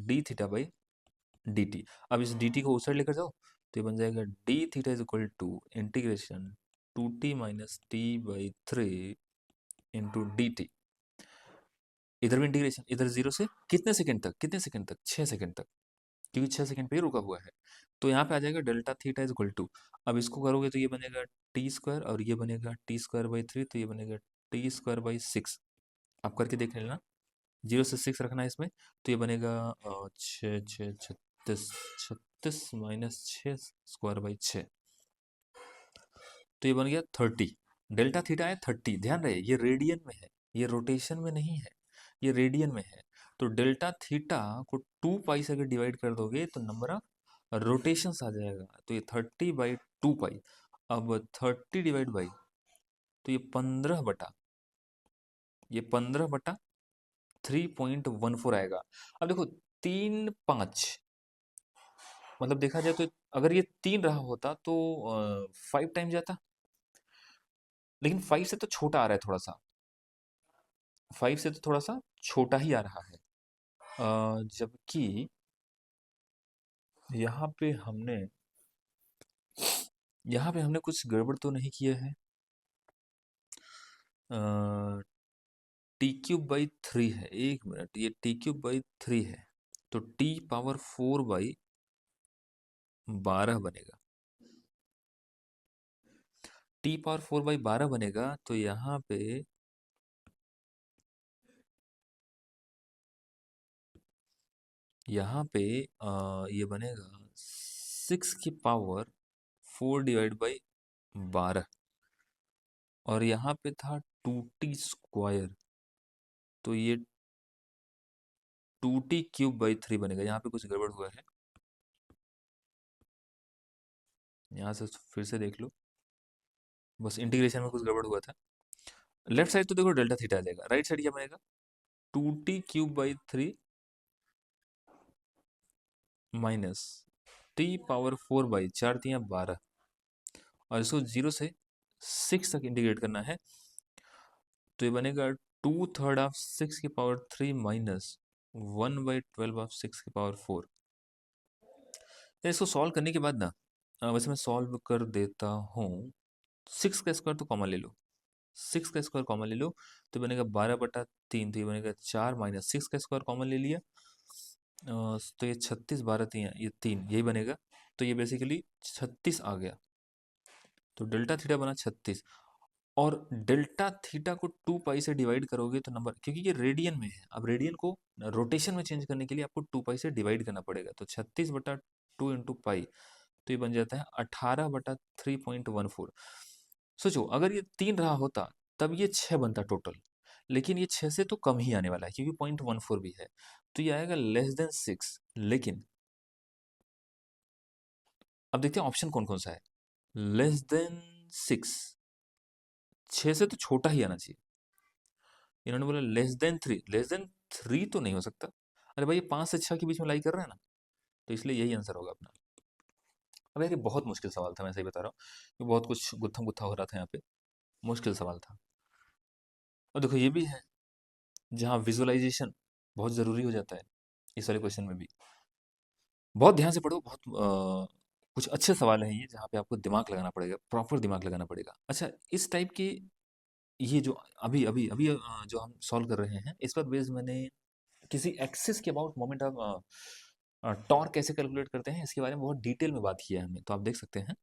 d θ/dt। अब इस dt को उस साइड लेकर जाओ, तो ये बन जाएगा d θ is equal to integration 2t minus t/3 into dt। इधर भी इंटीग्रेशन, इधर जीरो से कितने सेकंड तक, कितने सेकंड तक, 6 सेकंड तक, क्योंकि 6 सेकंड पे ही रुका हुआ है। तो यहाँ पे आ जाएगा delta theta is equal to, अब इसको करोगे तो ये बनेगा t² और ये बनेगा t²/3, तो ये बनेगा t²/6। आप करके देख लेना, 0 से 6 रखना है इसमें, तो ये बनेगा 6 6 36, 36 माइनस 6² बाई 6, तो ये बन गया 30। डेल्टा थीटा है 30, ध्यान रहे ये रेडियन में है, ये रोटेशन में नहीं है, ये रेडियन में है। तो डेल्टा थीटा को 2 पाई से अगर डिवाइड कर दोगे तो नंबर ऑफ रोटेशंस आ जाएगा, तो ये 30/2 पाई। अब 30 डिवाइड बाई, तो ये 15 बटा, ये 15/3.14 आएगा। अब देखो 3 5, मतलब देखा जाए तो अगर ये 3 रहा होता तो 5 टाइम जाता, लेकिन 5 से तो छोटा आ रहा है थोड़ा सा, 5 से तो थोड़ा सा छोटा ही आ रहा है। जबकि यहाँ पे हमने कुछ गड़बड़ तो नहीं किया है। t³ बाई 3 है, 1 मिनट, ये t³ बाई 3 है, तो t⁻4/12 बनेगा, t⁻4/12 बनेगा। तो यहाँ पे ये बनेगा 6⁻4 डिवाइड बाई 12, और यहाँ पे था 2t², तो ये 2t³ बाई 3 बनेगा। यहाँ पे कुछ गड़बड़ हुआ है, यहाँ से फिर से देख लो, बस इंटीग्रेशन में कुछ गड़बड़ हुआ था। लेफ्ट साइड तो देखो डेल्टा थीटा आ जाएगा, राइट साइड क्या बनेगा 2t³ बाई 3 माइनस t⁻4/4 और इसको 0 से 6 तक इंटीग्रेट करना है, तो ये बनेगा 2/3 ऑफ 6⁻3 माइनस 1/12 ऑफ 6⁻4। इसको सॉल्व करने के बाद ना, वैसे मैं सॉल्व कर देता हूँ, 6 का स्क्वायर तो कॉमन ले लो, 6 का स्क्वायर कॉमन ले लो, तो बनेगा 12/3, तो ये बनेगा 4 माइनस 6 का स्क्वायर कॉमन ले लिया, तो ये 36 12 3, ये 3 यही बनेगा, तो ये बेसिकली 36 आ गया। तो डेल्टा थीटा बना 36, और डेल्टा थीटा को 2 पाई से डिवाइड करोगे तो नंबर, क्योंकि ये रेडियन में है, अब रेडियन को रोटेशन में चेंज करने के लिए आपको 2 पाई से डिवाइड करना पड़ेगा, तो 36/2 इंटू पाई, तो ये बन जाता है 18/3.14। सोचो अगर ये 3 रहा होता तब ये 6 बनता टोटल, लेकिन ये 6 से तो कम ही आने वाला है क्योंकि 0.14 भी है, तो ये आएगा <<6। लेकिन अब देखते हैं ऑप्शन कौन कौन सा है। <<6, 6 से तो छोटा ही आना चाहिए, इन्होंने बोला लेस देन थ्री तो नहीं हो सकता। अरे भाई, ये 5 से 6 के बीच में लाई कर रहा है ना, तो इसलिए यही आंसर होगा अपना। अब यार ये बहुत मुश्किल सवाल था, मैं सही बता रहा हूँ, ये बहुत कुछ गुत्थम गुत्था हो रहा था यहाँ पे, मुश्किल सवाल था। और देखो ये भी है जहाँ विजुअलाइजेशन बहुत ज़रूरी हो जाता है, इस वाले क्वेश्चन में भी। बहुत ध्यान से पढ़ो, बहुत कुछ अच्छे सवाल हैं ये, जहाँ पे आपको दिमाग लगाना पड़ेगा, प्रॉपर दिमाग लगाना पड़ेगा। अच्छा, इस टाइप के ये जो अभी अभी अभी जो हम सॉल्व कर रहे हैं, इस पर बेस्ड मैंने किसी एक्सिस के अबाउट मोमेंट ऑफ टॉर्क कैसे कैलकुलेट करते हैं, इसके बारे में बहुत डिटेल में बात किया है हमने, तो आप देख सकते हैं।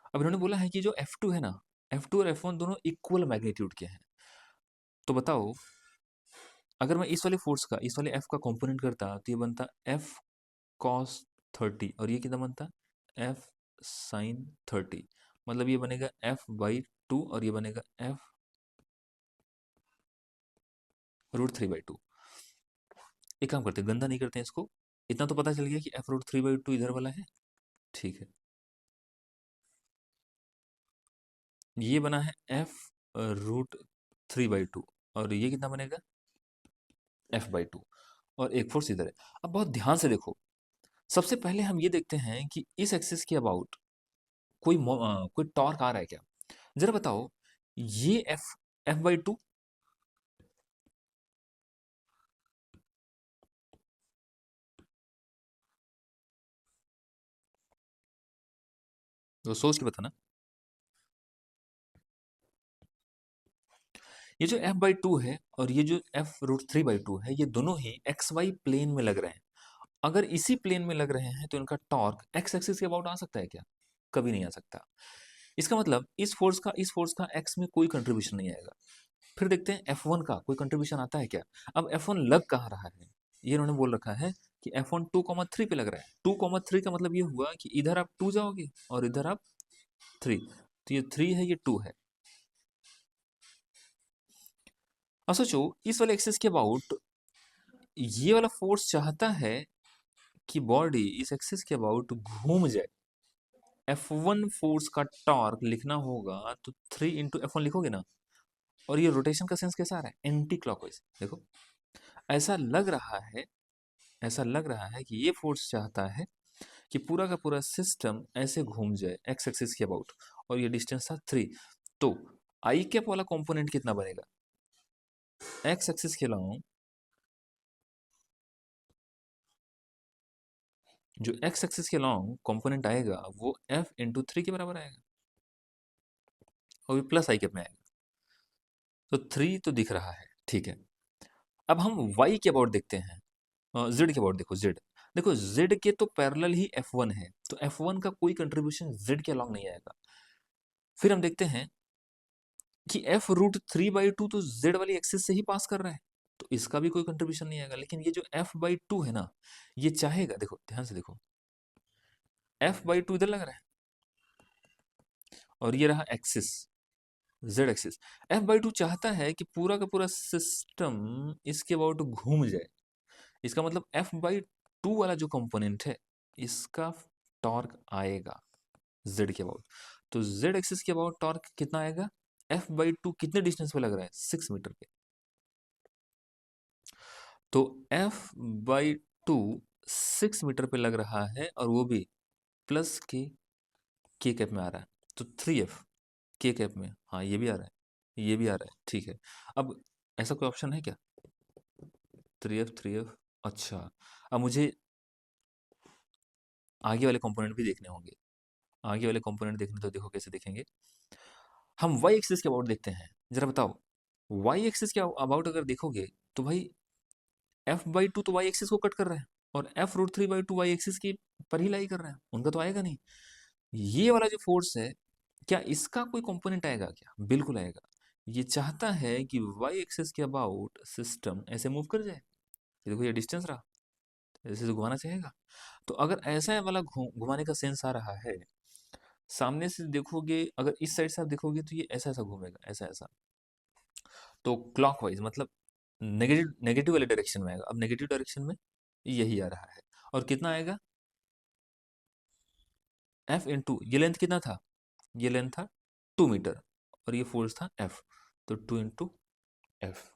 अब इन्होंने बोला है कि जो F2 है ना, F2 और F1 दोनों इक्वल मैग्नीट्यूड के हैं। तो बताओ, अगर मैं इस वाले फोर्स का इस वाले F का कंपोनेंट करता तो ये बनता F cos 30, और ये कितना बनता F sin 30। मतलब ये बनेगा F/2 और ये बनेगा F√3/2। एक काम करते हैं, गंदा नहीं करते हैं इसको, इतना तो पता चल गया कि F√3/2 इधर वाला है। ठीक है, ये बना है F√3/2, और ये कितना बनेगा F/2, और एक फोर्स इधर है। अब बहुत ध्यान से देखो, सबसे पहले हम ये देखते हैं कि इस एक्सिस के अबाउट कोई टॉर्क आ रहा है क्या। जरा बताओ, ये F/2, तो सोच के बताना। ये जो F/2 है और ये जो F√3/2 है, ये दोनों ही XY प्लेन में लग रहे हैं। अगर इसी प्लेन में लग रहे हैं तो इनका टॉर्क एक्स एक्सिस के अबाउट आ सकता है क्या? कभी नहीं आ सकता। इसका मतलब इस फोर्स का एक्स में कोई कंट्रीब्यूशन नहीं आएगा। फिर देखते हैं F1 का कोई कंट्रीब्यूशन आता है क्या। अब F1 लग कहाँ रहा है, ये इन्होंने बोल रखा है कि F1 2,3 पे लग रहा है। 2,3 का मतलब ये हुआ कि इधर आप 2 जाओगे और इधर आप 3, तो ये 3 है, ये 2 है। अब सोचो, इस वाले एक्सिस के अबाउट ये वाला फोर्स चाहता है कि बॉडी इस एक्सिस के अबाउट घूम जाए। F1 फोर्स का टॉर्क लिखना होगा तो 3 × F1 लिखोगे ना, और ये रोटेशन का सेंस कैसा आ रहा है, एंटी क्लॉकवाइज। देखो, ऐसा लग रहा है ऐसा लग रहा है कि ये फोर्स चाहता है कि पूरा का पूरा सिस्टम ऐसे घूम जाए एक्स एक्सिस के अबाउट, और ये डिस्टेंस था 3। तो आई कैप वाला कंपोनेंट कितना बनेगा, एक्स एक्सिस के अलाउंग जो एक्स एक्सिस के अलाउंग कंपोनेंट आएगा वो F×3 के बराबर आएगा, और ये प्लस आई कैप में आएगा। तो 3 तो दिख रहा है, ठीक है। अब हम y के अबाउट देखते हैं, z के अबाउट। देखो z के तो पैरेलल ही F1 है, तो F1 का कोई कंट्रीब्यूशन z के अलाउंग नहीं आएगा। फिर हम देखते हैं कि F√3/2 तो z वाली एक्सिस से ही पास कर रहा है, तो इसका भी कोई कंट्रीब्यूशन नहीं आएगा। लेकिन ये जो F/2 है ना, ये चाहेगा, देखो ध्यान से देखो, F/2 इधर लग रहा है और ये रहा एक्सिस, z एक्सिस। F/2 चाहता है कि पूरा का पूरा सिस्टम इसके अबाउट घूम जाए। इसका मतलब F/2 वाला जो कंपोनेंट है, इसका टॉर्क आएगा z के अबाउट। तो z एक्सिस के अबाउट टॉर्क कितना आएगा, F/2 कितने डिस्टेंस पे लग रहा है, 6 मीटर पे। तो F/2 6 मीटर पे लग रहा है, और वो भी प्लस के कैप में आ रहा है, तो 3F के कैप में। हाँ, ये भी आ रहा है, ये भी आ रहा है, ठीक है। अब ऐसा कोई ऑप्शन है क्या, 3F? अच्छा, अब मुझे आगे वाले कंपोनेंट भी देखने होंगे। आगे वाले कंपोनेंट देखने, तो देखो कैसे देखेंगे। हम वाई एक्सिस के अबाउट देखते हैं, जरा बताओ, वाई एक्सिस के अबाउट अगर देखोगे तो भाई F/2 तो वाई एक्सिस को कट कर रहा है, और F√3/2 वाई एक्सिस की पर ही लाई कर रहा है, उनका तो आएगा नहीं। ये वाला जो फोर्स है, क्या इसका कोई कंपोनेंट आएगा क्या, बिल्कुल आएगा। ये चाहता है कि वाई एक्सिस के अबाउट सिस्टम ऐसे मूव कर जाए। ये देखो, ये डिस्टेंस रहा, ऐसे तो घुमाना चाहेगा। तो अगर ऐसा वाला घुमाने का सेंस आ रहा है, सामने से देखोगे, अगर इस साइड से आप देखोगे तो ये ऐसा ऐसा घूमेगा, ऐसा ऐसा। तो क्लॉकवाइज मतलब नेगेटिव नेगेटिव वाले डायरेक्शन में आएगा। अब नेगेटिव डायरेक्शन में यही आ रहा है, और कितना आएगा, F/, ये लेंथ कितना था, ये लेंथ था 2 मीटर, और ये फोर्स था F, तो 2 × F।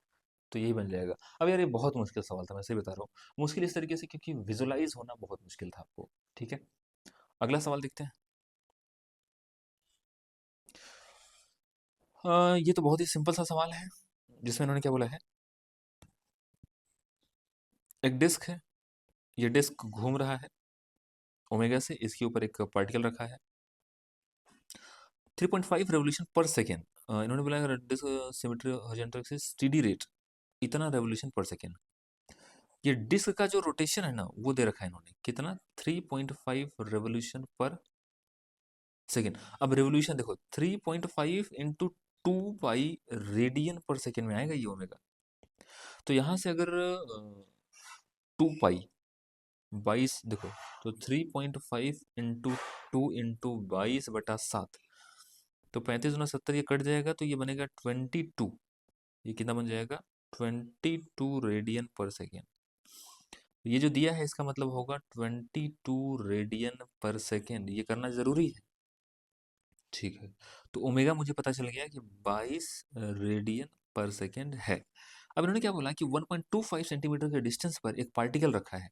तो यही बन जाएगा। अब यार ये बहुत मुश्किल सवाल था, मैं सही बता रहा हूँ। मुश्किल इस तरीके से क्योंकि विजुलाइज होना बहुत मुश्किल था आपको। ठीक है, अगला सवाल देखते हैं। ये तो बहुत ही सिंपल सा सवाल है, जिसमें इन्होंने क्या बोला है, एक डिस्क है, ये डिस्क घूम रहा है ओमेगा से, इसके ऊपर एक पार्टिकल रखा है, 3.5 रेवोल्यूशन पर सेकेंड। इन्होंने बोला disk symmetry horizontal axis steady rate इतना रेवोल्यूशन पर सेकेंड। ये डिस्क का जो रोटेशन है ना वो दे रखा है इन्होंने, कितना, 3.5 रेवोल्यूशन पर सेकेंड। अब रेवोल्यूशन देखो, 3.5 इंटू 2 पाई रेडियन पर सेकेंड में आएगा ये ओमेगा। तो यहाँ से अगर 2 पाई 22 देखो, तो 3.5 इंटू 2 इंटू 22/7, तो 35×70 ये कट जाएगा, तो ये बनेगा 22। ये कितना बन जाएगा, 22 रेडियन पर सेकेंड। ये जो दिया है इसका मतलब होगा 22 रेडियन पर सेकेंड, ये करना जरूरी है। ठीक है, तो ओमेगा मुझे पता चल गया कि 22 रेडियन पर सेकेंड है। अब इन्होंने क्या बोला कि 1.25 सेंटीमीटर के डिस्टेंस पर एक पार्टिकल रखा है,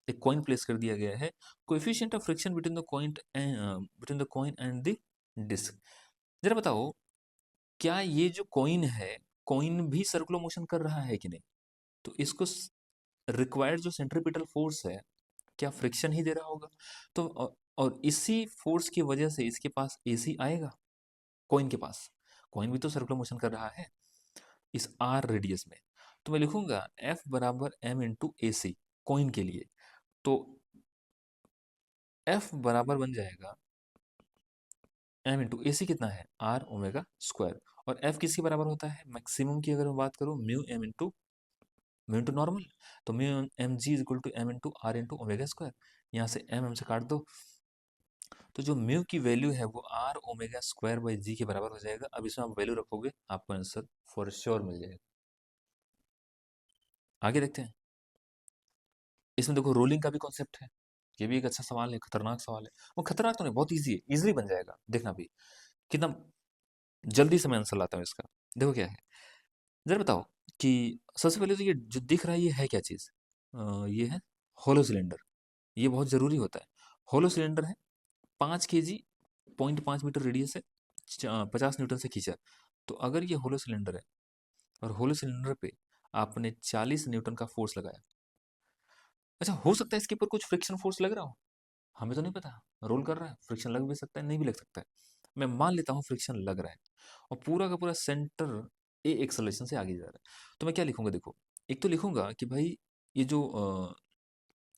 एक कॉइन प्लेस कर दिया गया है, coefficient of friction between the coin and the disk. जरा बताओ, क्या ये जो कॉइन है, कॉइन भी सर्कुलर मोशन कर रहा है कि नहीं? तो इसको रिक्वायर्ड जो सेंट्रीपिटल फोर्स है, क्या फ्रिक्शन ही दे रहा होगा? तो और इसी फोर्स की वजह से इसके पास एसी आएगा, कॉइन के पास। कॉइन भी तो सर्कुलर मोशन कर रहा है इस आर रेडियस में। तो मैं लिखूंगा एफ बराबर एम इंटू ए सी कॉइन के लिए। तो एफ बराबर बन जाएगा एम इंटू ए सी, कितना है, आर ओमेगा स्क्वायर। और एफ किसके बराबर होता है, मैक्सिमम की अगर मैं बात करूं, म्यू इंटू नॉर्मल। तो mu M G is equal to M into R into omega square. यहाँ से एम से काट दो, तो जो म्यू की वैल्यू है वो आर ओमेगा स्क्वायर बाई जी के बराबर हो जाएगा। अब इसमें आप वैल्यू रखोगे, आपको आंसर फॉर श्योर मिल जाएगा। आगे देखते हैं। इसमें देखो रोलिंग का भी कॉन्सेप्ट है, ये भी एक अच्छा सवाल है, खतरनाक सवाल है। वो खतरनाक तो नहीं, बहुत ईजी है, इजीली बन जाएगा, देखना भी कितना जल्दी से मैं आंसर लाता हूँ इसका। देखो क्या है, जरा बताओ कि सबसे पहले तो ये जो दिख रहा है ये है क्या चीज़, ये है होलो सिलेंडर। ये बहुत ज़रूरी होता है। होलो सिलेंडर है, 5 kg 0.5 मीटर रेडियस है, 50 न्यूटन से खींचा। तो अगर ये होलो सिलेंडर है और होलो सिलेंडर पे आपने 40 न्यूटन का फोर्स लगाया, अच्छा हो सकता है इसके ऊपर कुछ फ्रिक्शन फोर्स लग रहा हो, हमें तो नहीं पता, रोल कर रहा है, फ्रिक्शन लग भी सकता है, नहीं भी लग सकता है। मैं मान लेता हूँ फ्रिक्शन लग रहा है, और पूरा का पूरा सेंटर ए एक्सलेशन से आगे जा रहा है। तो मैं क्या लिखूंगा, देखो, एक तो लिखूंगा कि भाई ये जो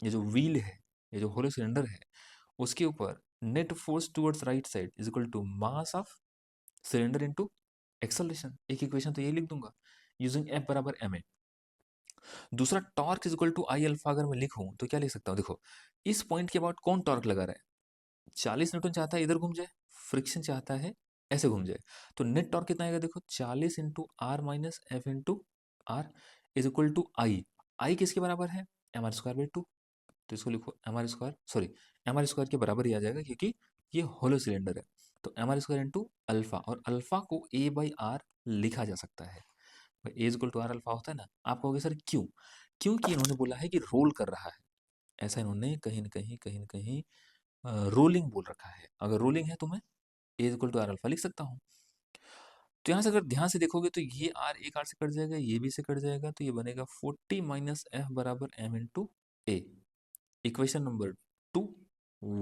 ये जो व्हील है, ये जो होलो सिलेंडर है, उसके ऊपर net force towards right side is equal to mass of cylinder into acceleration. एक इक्वेशन तो यही लिख दूंगा यूजिंग एफ बराबर एम ए। दूसरा, torque is equal to I alpha अगर मैं लिखूं तो क्या लिख सकता हूं, देखो, इस पॉइंट के बाद कौन टॉर्क लगा रहा है, 40 न्यूटन चाहता है इधर घूम जाए, फ्रिक्शन चाहता है ऐसे घूम जाए। तो नेट टॉर्क कितना आएगा, देखो, 40 into r minus F into r is equal to I. I किसके बराबर है, M R square by two. तो इसको लिखो m are square, sorry, m are square के बराबर ही आ जाएगा क्योंकि ये होलो सिलेंडर है। तो m are square into alpha, और अल्फा को ए बाई आर लिखा जा सकता है। A is equal to are alpha होता है ना। आप कहोगे सर क्यों, क्योंकि इन्होंने बोला है कि रोल कर रहा है, ऐसा इन्होंने कहीं रोलिंग बोल रखा है। अगर रोलिंग है तो मैं ए इक्वल टू आर अल्फा लिख सकता हूँ। तो यहाँ से अगर ध्यान से देखोगे तो ये आर एक आर से कट जाएगा, ये भी से कट जाएगा, तो ये बनेगा 40 माइनस एफ बराबर एम इंटू ए। इक्वेशन नंबर 2,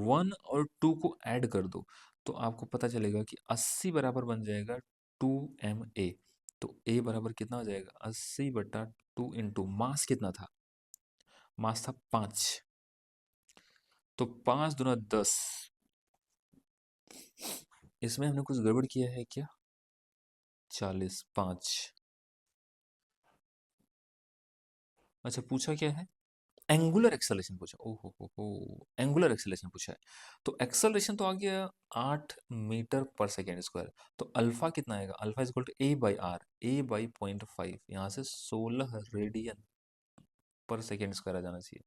1 और 2 को ऐड कर दो तो आपको पता चलेगा कि 80 बराबर बन जाएगा 2ma। तो a बराबर कितना हो जाएगा, 80/2 इंटू मास कितना था, मास था 5, तो 5×10। इसमें हमने कुछ गड़बड़ किया है क्या, 40 5, अच्छा पूछा क्या है, एंगुलर एक्सेलरेशन पूछा, ओहो हो, एंगुलर एक्सेलरेशन पूछा है। तो एक्सेलरेशन तो आ गया 8 मीटर पर सेकेंड स्क्वायर। तो अल्फा कितना आएगा, alpha is equal to A by R, A by 0.5, यहाँ से 16 रेडियन पर सेकेंड स्क्वायर आ जाना चाहिए।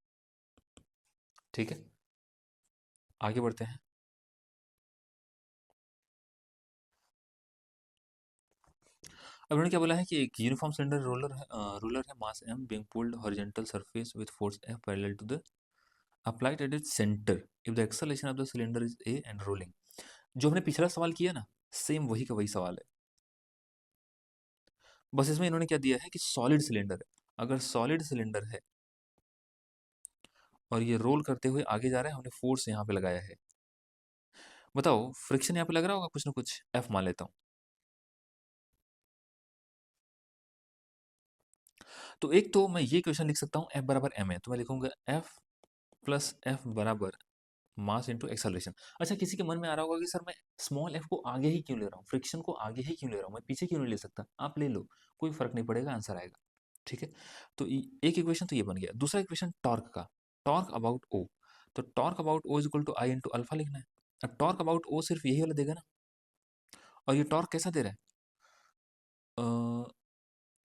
ठीक है, आगे बढ़ते हैं। अब उन्होंने क्या बोला है कि एक यूनिफॉर्म सिलेंडर रोलर है मास m being pulled horizontal surface with force F parallel to the applied at its center if the acceleration of the cylinder is a and rolling। जो हमने पिछला सवाल किया ना, सेम वही का वही सवाल है, बस इसमें इन्होंने क्या दिया है कि सॉलिड सिलेंडर है। अगर सॉलिड सिलेंडर है और ये रोल करते हुए आगे जा रहा है, हमने फोर्स यहाँ पे लगाया है, बताओ फ्रिक्शन यहाँ पे लग रहा होगा कुछ ना कुछ, F मान लेता हूँ। तो एक तो मैं ये क्वेश्चन लिख सकता हूँ F बराबर m है, तो मैं लिखूंगा F प्लस F बराबर मास इंटू एक्सेलरेशन। अच्छा, किसी के मन में आ रहा होगा कि सर मैं स्मॉल f को आगे ही क्यों ले रहा हूँ, फ्रिक्शन को आगे ही क्यों ले रहा हूँ, मैं पीछे क्यों नहीं ले सकता? आप ले लो, कोई फर्क नहीं पड़ेगा, आंसर आएगा। ठीक है, तो एक इक्वेशन तो ये बन गया। दूसरा इक्वेशन टॉर्क का, टॉर्क अबाउट ओ, तो torque about O is equal to I into alpha लिखना है। अब टॉर्क अबाउट ओ सिर्फ यही वाला देगा ना, और ये टॉर्क कैसा दे रहा है?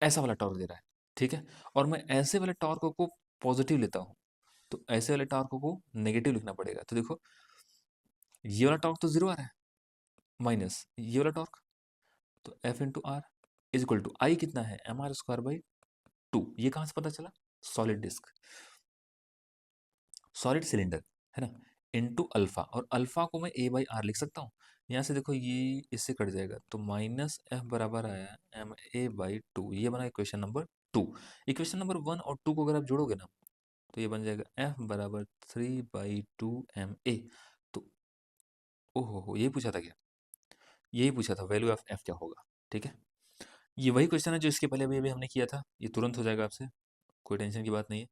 ऐसा वाला टॉर्क दे रहा है। ठीक है, और मैं ऐसे वाले टॉर्क को पॉजिटिव लेता हूँ, तो ऐसे वाले टॉर्क को नेगेटिव लिखना पड़ेगा। तो देखो, ये वाला टॉर्क तो जीरो आ रहा है, माइनस ये वाला टॉर्क, तो F into r is equal to I कितना है, M R square by two. ये कहाँ से पता चला? सॉलिड डिस्क, सॉलिड सिलेंडर है ना, इंटू अल्फा, और अल्फा को मैं ए बाई आर लिख सकता हूँ। यहाँ से देखो ये इससे कट जाएगा, तो माइनस एफ बराबर आया एम ए बाई टू। ये बना equation number two. Equation number one और टू को अगर आप जोड़ोगे ना, तो ये बन जाएगा एफ बराबर 3/2 ma। तो ओहो हो, यही पूछा था क्या? यही पूछा था, वैल्यू ऑफ एफ क्या होगा। ठीक है, ये वही क्वेश्चन है जो इसके पहले अभी अभी हमने किया था, ये तुरंत हो जाएगा आपसे, कोई टेंशन की बात नहीं है।